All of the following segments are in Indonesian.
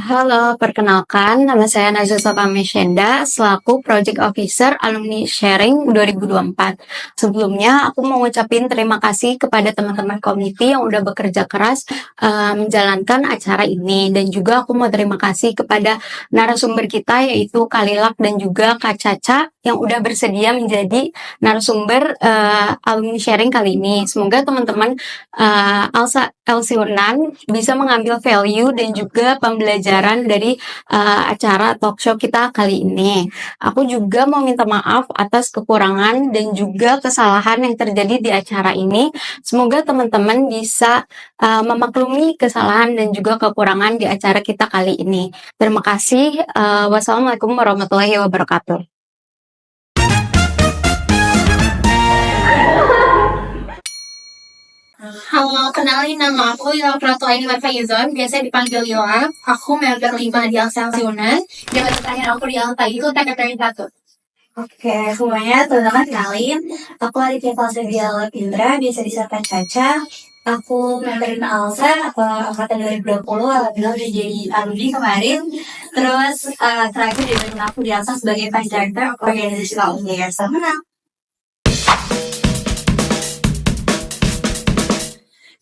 Halo, perkenalkan nama saya Najwa Pameshenda selaku Project Officer Alumni Sharing 2024. Sebelumnya, aku mau ngucapin terima kasih kepada teman-teman komite yang udah bekerja keras menjalankan acara ini. Dan juga aku mau terima kasih kepada narasumber kita yaitu Kalilak dan juga Kak Caca yang udah bersedia menjadi narasumber Alumni Sharing kali ini. Semoga teman-teman Elsiunan bisa mengambil value dan juga pembelajaran dari acara talk show kita kali ini. Aku juga mau minta maaf atas kekurangan dan juga kesalahan yang terjadi di acara ini. Semoga teman-teman bisa memaklumi kesalahan dan juga kekurangan di acara kita kali ini. Terima kasih. Wassalamualaikum warahmatullahi wabarakatuh. Halo, kenalin nama aku Yola Pratoaini Marfayuzon, biasa dipanggil Yola. Aku member 5 di Alsasiunan. Jabatan terakhir aku di Alta itu TKP 1. Oke, semuanya teman-teman kenalin. Aku Aditya Falsevia Lapindra, biasa disapa Caca. Aku member Alsa, angkatan 2020, alhamdulillah udah jadi alumni kemarin. Terus terakhir jadi aku di Alsa sebagai Vice Director Organizational Affairs. Selamat menang.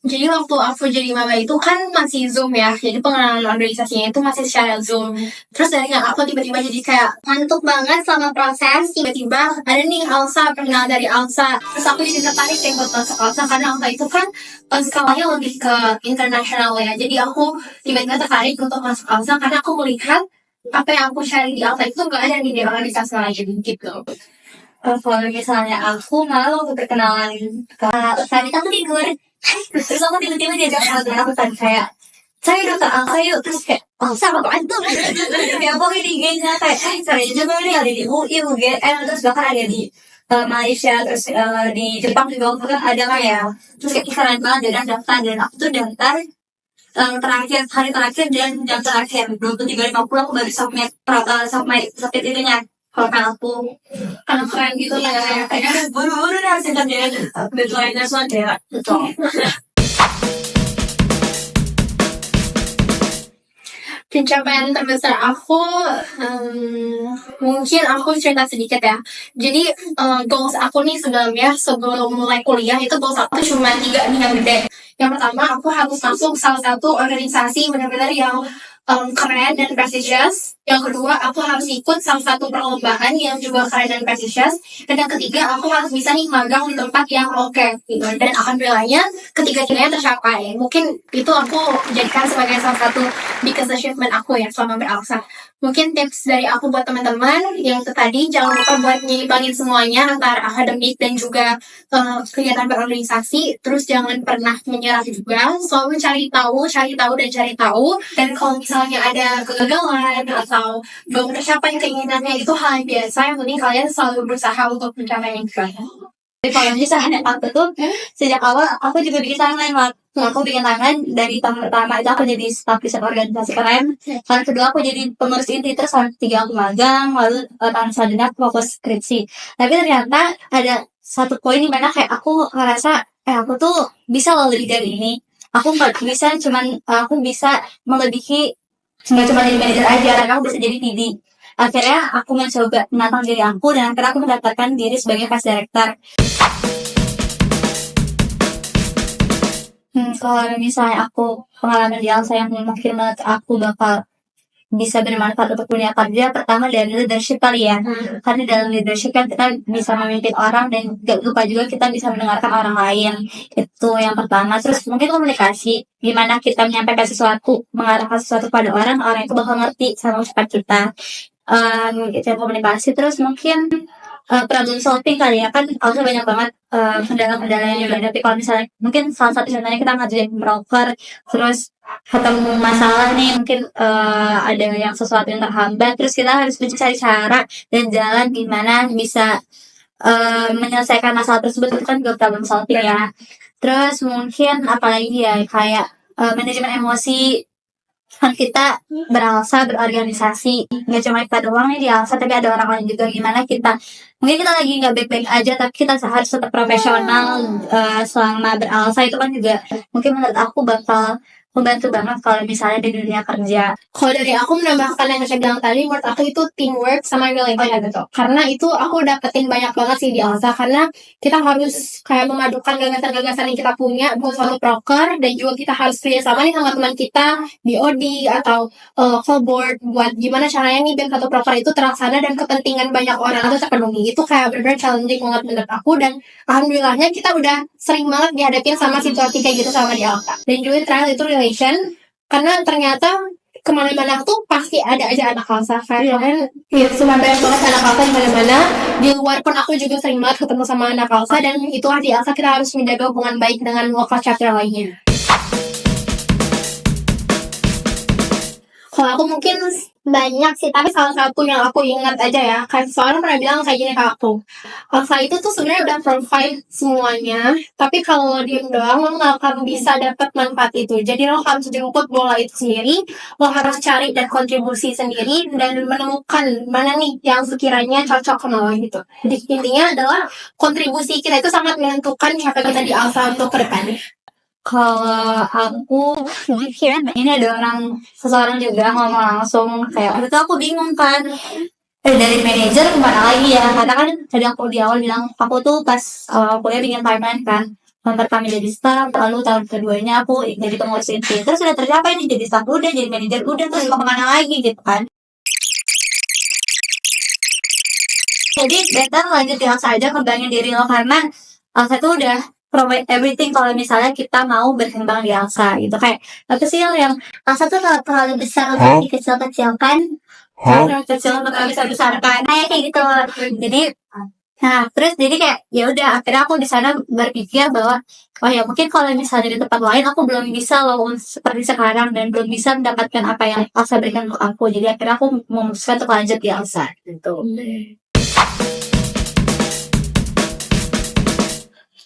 Jadi waktu aku jadi maba itu kan masih Zoom ya, jadi pengenalan organisasinya itu masih secara Zoom. Terus dari aku tiba-tiba jadi kayak ngantuk banget selama proses, tiba-tiba ada nih Alsa, perkenalan dari Alsa. Terus aku jadi tertarik deh buat masuk Alsa, karena Alsa itu kan skalanya lebih ke internasional ya. Jadi aku tiba-tiba tertarik untuk masuk Alsa, karena aku melihat apa yang aku cari di Alsa itu gak ada di organisasi lain gitu. Kalau misalnya aku malah waktu perkenalan saat itu aku tidur. Terus aku tiba-tiba diajak sama aku kan kayak saya udah ke Alsa yuk, terus kayak Alsa apa antum? Ya pokoknya di IG-nya kayak saya juga nih ada di UI, UGM, terus bahkan ada di Malaysia, terus di Jepang juga bahkan ada kan ya. Terus kayak keren banget dan daftar, dan aku tuh daftar hari terakhir dan jam terakhir 23.50 aku baru submit itunya profil aku, Karena keren gitu ya. kayak buru-buru nih harus kerjain deadline-nya soalnya betul. Pencapaian terbesar aku, mungkin aku cerita sedikit ya. Jadi goals aku nih sebelum mulai kuliah itu goals aku cuma 3 nih yang gede. Yang pertama, aku harus masuk salah satu organisasi benar-benar yang keren dan prestigious. Yang kedua, aku harus ikut salah satu perlombaan yang juga keren dan prestigious. Dan yang ketiga, aku harus bisa nih magang di tempat yang oke gitu. Dan alhamdulillahnya ketiga-tiganya tercapai. Mungkin itu aku jadikan sebagai salah satu biggest achievement aku ya selama beralsa. Mungkin tips dari aku buat teman-teman yang itu tadi, jangan lupa buat nyimbangin semuanya antara akademik dan juga kegiatan berorganisasi. Terus jangan pernah menyerah juga, selalu cari tahu. Dan kalau misalnya ada kegagalan atau belum tercapai keinginannya, itu hal yang biasa. Yang penting kalian selalu berusaha untuk mencapainya juga. Kalau misalnya aku tuh sejak awal aku juga bikin timeline, Mak. Aku bikin timeline dari tahun pertama itu aku jadi staff riset organisasi keren. Tahun kedua aku jadi pengurus inti, terus tahun ketiga aku magang, lalu tahun selanjutnya aku fokus skripsi. Tapi ternyata ada satu poin di mana kayak aku ngerasa aku tuh bisa loh lebih dari ini. Aku nggak bisa aku bisa melebihi, nggak cuma jadi manajer aja, karena aku bisa jadi TD. Akhirnya aku mencoba menantang diri aku, dan akhirnya aku mendapatkan diri sebagai vice director. Kalau misalnya aku pengalaman di Alsa yang mungkin menurut aku bakal bisa bermanfaat untuk dunia kerja, pertama dari leadership kali ya. Karena dalam leadership kan kita bisa memimpin orang, dan gak lupa juga kita bisa mendengarkan orang lain. Itu yang pertama. Terus mungkin komunikasi, gimana kita menyampaikan sesuatu, mengarahkan sesuatu pada orang itu bakal ngerti sama ucapan kita. Gitu, komunikasi. Terus mungkin problem solving kali ya, kan Alsa banyak banget kendala-kendala yang dihadapi. Kalau misalnya mungkin salah satu contohnya kita ngajuin broker, terus ketemu masalah nih, mungkin ada yang sesuatu yang terhambat, terus kita harus mencari cara dan jalan gimana bisa menyelesaikan masalah tersebut. Itu kan juga problem solving ya. Terus mungkin apalagi ya, kayak manajemen emosi. Kan kita beralsa, berorganisasi, nggak cuma kita doang nih di Alsa, tapi ada orang lain juga. Gimana kita, mungkin kita lagi nggak baik-baik aja, tapi kita harus tetap profesional selama beralsa. Itu kan juga mungkin menurut aku bakal membantu banget kalau misalnya di dunia kerja. Kalau dari aku menambahkan yang saya bilang tadi, menurut aku itu teamwork sama nilai-nilai gitu. Karena itu aku dapetin banyak banget sih di Alsa. Karena kita harus kayak memadukan gagasan-gagasan yang kita punya buat suatu proker. Dan juga kita harus kerjasama nih sama teman kita di OD atau coboard. Buat gimana caranya nih biar satu proker itu terlaksana dan kepentingan banyak orang itu terpenuhi. Itu kayak benar-benar challenging banget menurut aku. Dan alhamdulillahnya kita udah sering banget dihadapin sama situasi kayak gitu sama di Alsa. Dan juga yang terakhir itu relation. Karena ternyata kemana-mana tuh pasti ada aja anak Alsa kan. Ya, cuma banyak banget anak Alsa di mana-mana. Di luar pun aku juga sering banget ketemu sama anak Alsa. Dan itulah di Alsa kita harus menjaga hubungan baik dengan lokal chapter lainnya. Kalau aku mungkin banyak sih, tapi salah satu yang aku ingat aja ya, kayak seorang pernah bilang kayak gini ke aku, Alsa itu tuh sebenarnya udah provide semuanya, tapi kalau lo diem doang, lo gak akan bisa dapat manfaat itu. Jadi lo harus jemput bola itu sendiri, lo harus cari dan kontribusi sendiri, dan menemukan mana nih yang sekiranya cocok sama lo gitu. Jadi intinya adalah kontribusi kita itu sangat menentukan siapa kita di Alsa untuk ke depannya. Kalau aku ini ada seseorang juga ngomong langsung kayak waktu itu aku bingung kan, dari manajer kemana lagi ya, karena kan tadi aku di awal bilang aku tuh pas awal kuliah bikin timeline kan, tahun pertama jadi staff, lalu tahun keduanya aku jadi pengurus inti, terus sudah tercapai nih jadi staff udah, jadi manajer udah, terus mau kemana lagi gitu kan. Jadi better lanjut di Alsa aja, kembangin diri lo, karena Alsa tuh udah provide everything kalau misalnya kita mau berkembang di Alsa gitu. Kayak apa sih yang Alsa tuh terlalu besar untuk dikecil-kecilkan, terlalu kecil untuk besar-besarkan, kayak gitu. Jadi nah terus jadi kayak ya udah, akhirnya aku di sana berpikir bahwa oh ya mungkin kalau misalnya di tempat lain aku belum bisa loh seperti sekarang dan belum bisa mendapatkan apa yang Alsa berikan untuk aku. Jadi akhirnya aku memutuskan untuk lanjut di Alsa gitu.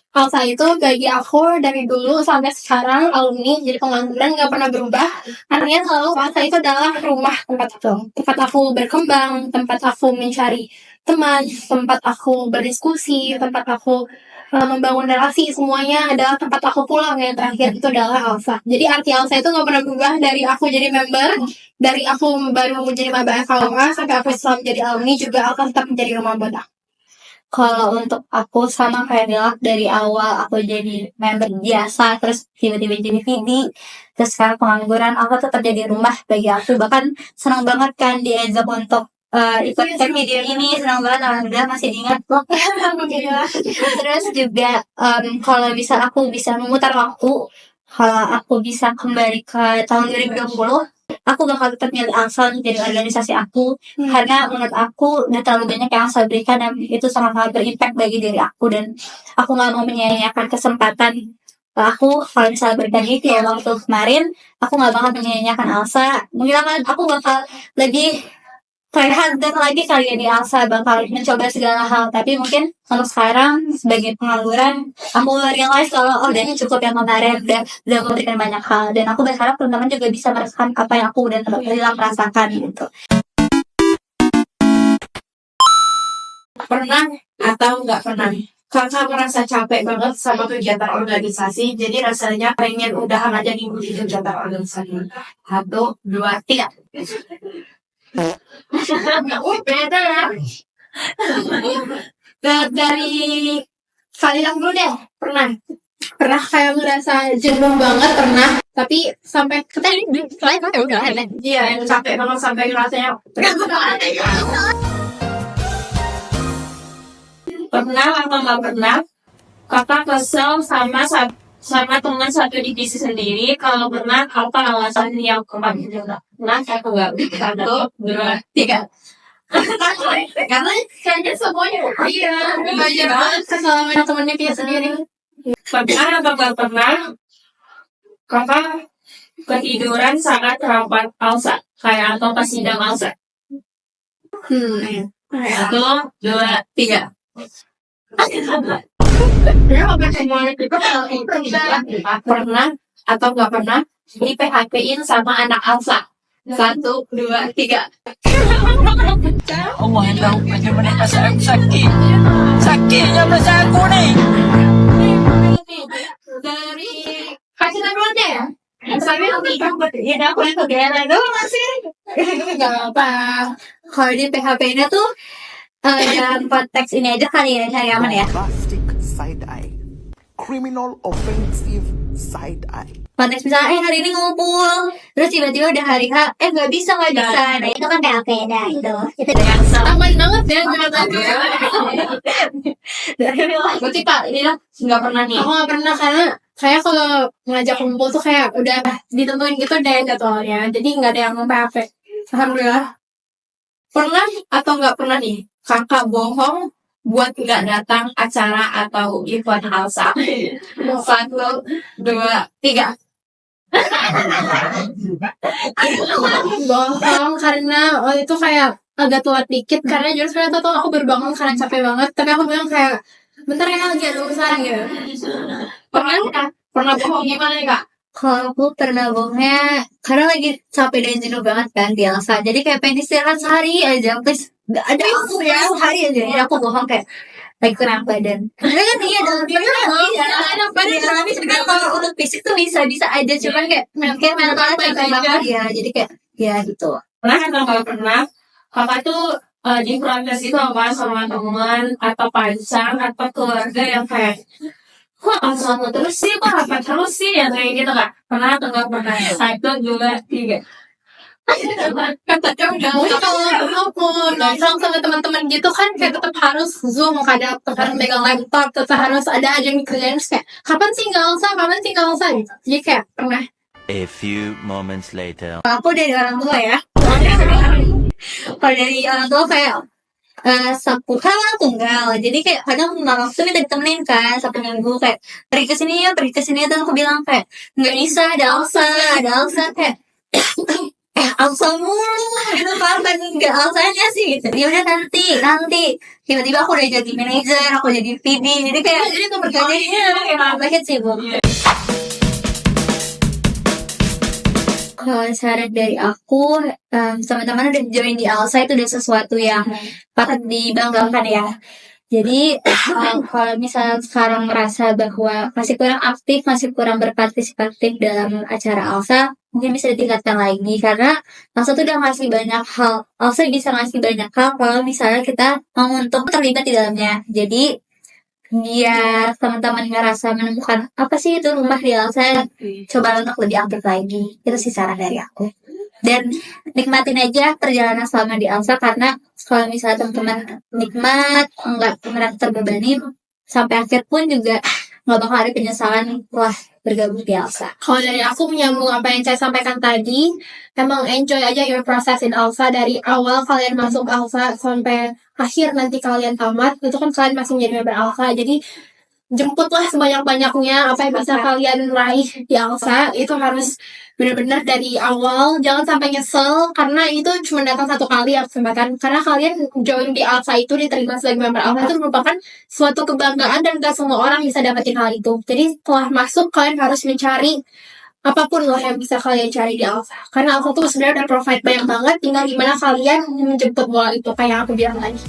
Alsa itu bagi aku dari dulu sampai sekarang alumni jadi pengangguran gak pernah berubah. Artinya selalu Alsa itu adalah rumah tempat aku berkembang, tempat aku mencari teman, tempat aku berdiskusi, tempat aku membangun relasi, semuanya adalah tempat aku pulang. Yang terakhir itu adalah Alsa. Jadi arti Alsa itu gak pernah berubah dari aku jadi member, dari aku baru menjadi maba FKUA sampai aku setelah menjadi alumni juga Alsa tetap menjadi rumah buat aku. Kalau untuk aku sama kayak Dila, dari awal aku jadi member biasa, terus tiba-tiba jadi VD, terus sekarang pengangguran, aku tetap jadi rumah bagi aku. Bahkan senang banget kan diajak untuk ikut video ini, senang banget, alhamdulillah masih diingat loh. Terus juga kalau bisa aku bisa memutar waktu, kalau aku bisa kembali ke tahun 2020, aku bakal tetap milih Alsa jadi organisasi aku, karena menurut aku udah terlalu banyak yang Alsa berikan dan itu sangat-sangat berimpact bagi diri aku, dan aku gak mau menyia-nyiakan kesempatan aku. Kalau misalnya berbagi kayak waktu kemarin, aku gak bakal menyia-nyiakan Alsa. Mungkin aku bakal lebih try harder lagi kali ya di Alsa, bakal mencoba segala hal. Tapi mungkin untuk sekarang sebagai pengangguran, aku realize kalau udah cukup yang kemarin, udah memberikan banyak hal, dan aku berharap teman-teman juga bisa merasakan apa yang aku udah merasakan gitu. Pernah atau nggak pernah kakak merasa capek banget sama kegiatan organisasi, jadi rasanya pengen udahan aja nih di kegiatan organisasi? 1, 2, 3. Beda ya. Dari kalian dulu deh, pernah kayak ngerasa jenuh banget, pernah, tapi sampai Iya, yang capek banget sampai rasanya pernah atau nggak pernah kakak kesel sama teman satu divisi sendiri? Kalau pernah, apa alasannya yang kemarin? Pernah atau nggak? 1, 2, 3. karena kayaknya semuanya banyak banget kesalahan temennya dia sendiri. Pernah atau nggak pernah kakak ketiduran saat rapat Alsa, kayak atau pas sidang Alsa? 1, 2, 3. Pernah atau nggak pernah di PHP-in sama anak Alsa? 1, 2, 3. Allah yang tahu bagaimana perasaan sakit. Sakitnya perasaan aku nih. Dari kasih dulu deh. Tapi ya aku yang kegeran doang sih. Gak apa. Kalau di PHP-nya tuh dalam konteks ini aja kali ya, cari aman ya. Bombastic side eye. Criminal offensive side eye. Konteks misalnya hari ini ngumpul, terus tiba-tiba udah hari H, nggak bisa. Nah itu kan PHP, nah itu Aman banget ya jawabannya. Berarti Kak, ini lah nggak pernah nih. Aku gak pernah karena kayak kalau ngajak kumpul tuh kayak udah ditentuin gitu deh jadwalnya. Jadi nggak ada yang PHP. Alhamdulillah. Pernah atau nggak pernah nih kakak bohong buat nggak datang acara atau event Alsa? 1, 2, 3. Bohong karena waktu itu kayak agak telat dikit karena justru ternyata tuh aku baru bangun karena capek banget. Tapi aku bilang kayak bentar ya lagi ada urusan gitu. Pernah bohong gimana nih Kak? kalau aku pernah bohongnya karena lagi capek dan jenuh banget kan biasa. Jadi kayak pengen istirahat sehari aja, please nggak ada aku ya sehari aja. Jadi aku bohong kayak lagi kurang badan. Karena kan iya dalam enak badan tapi sebenarnya kalau untuk fisik tuh bisa aja cuman kayak mentalnya capek banget ya. Jadi kayak ya gitu. Pernah atau nggak pernah kakak tuh di protes itu apa sama teman atau pacar atau keluarga yang kayak kok alasan terus sih, kok apa terus sih ya kayak gitu Kak? Pernah atau nggak pernah? 1, 2, 3. Kata udah kalau aku nongkrong sama teman-teman gitu kan kayak tetap harus zoom, kadang tetap harus megang laptop, tetap harus ada aja yang dikerjain. Terus kayak kapan sih nggak usah gitu. Jadi kayak pernah. A few moments later. Aku dari orang tua ya. Kalau dari orang tua kayak Sabtu kan orang tunggal, jadi kayak kadang mama tuh minta ditemenin kan Sabtu Minggu kayak pergi ke sini ya, terus aku bilang kayak nggak bisa, ada Alsa kayak Alsa mulu itu kan nggak Alsanya sih gitu. Ya udah nanti tiba-tiba aku udah jadi manajer, aku jadi PD, jadi kayak jadi tuh berkalinya banget sih bu. Kalau saran dari aku, teman-teman udah join di Alsa itu udah sesuatu yang patut dibanggakan ya. Jadi kalau misalnya sekarang merasa bahwa masih kurang aktif, masih kurang berpartisipatif dalam acara Alsa, mungkin bisa ditingkatkan lagi karena Alsa tuh udah ngasih banyak hal. Alsa bisa ngasih banyak hal kalau misalnya kita mau untuk terlibat di dalamnya. Jadi biar teman-teman ngerasa menemukan apa sih itu rumah di Alsa, coba untuk lebih aktif lagi. Itu sih saran dari aku. Dan nikmatin aja perjalanan selama di Alsa karena kalau misalnya teman-teman nikmat, nggak merasa terbebani sampai akhir pun juga nggak bakal ada penyesalan wah bergabung di Alsa. Kalau dari aku menyambung apa yang saya sampaikan tadi, emang enjoy aja your process in Alsa dari awal kalian masuk Alsa sampai akhir nanti kalian tamat, itu kan kalian masih menjadi member Alsa. Jadi jemputlah sebanyak-banyaknya apa yang bisa kalian raih di Alsa. Itu harus benar-benar dari awal, jangan sampai nyesel karena itu cuma datang satu kali ya kesempatan. Karena kalian join di Alsa itu, diterima sebagai member Alsa itu merupakan suatu kebanggaan dan gak semua orang bisa dapetin hal itu. Jadi setelah masuk kalian harus mencari apapun lah yang bisa kalian cari di Alsa. Karena Alsa tuh sebenarnya udah provide banyak banget, tinggal gimana kalian menjemput bola itu kayak yang aku bilang tadi.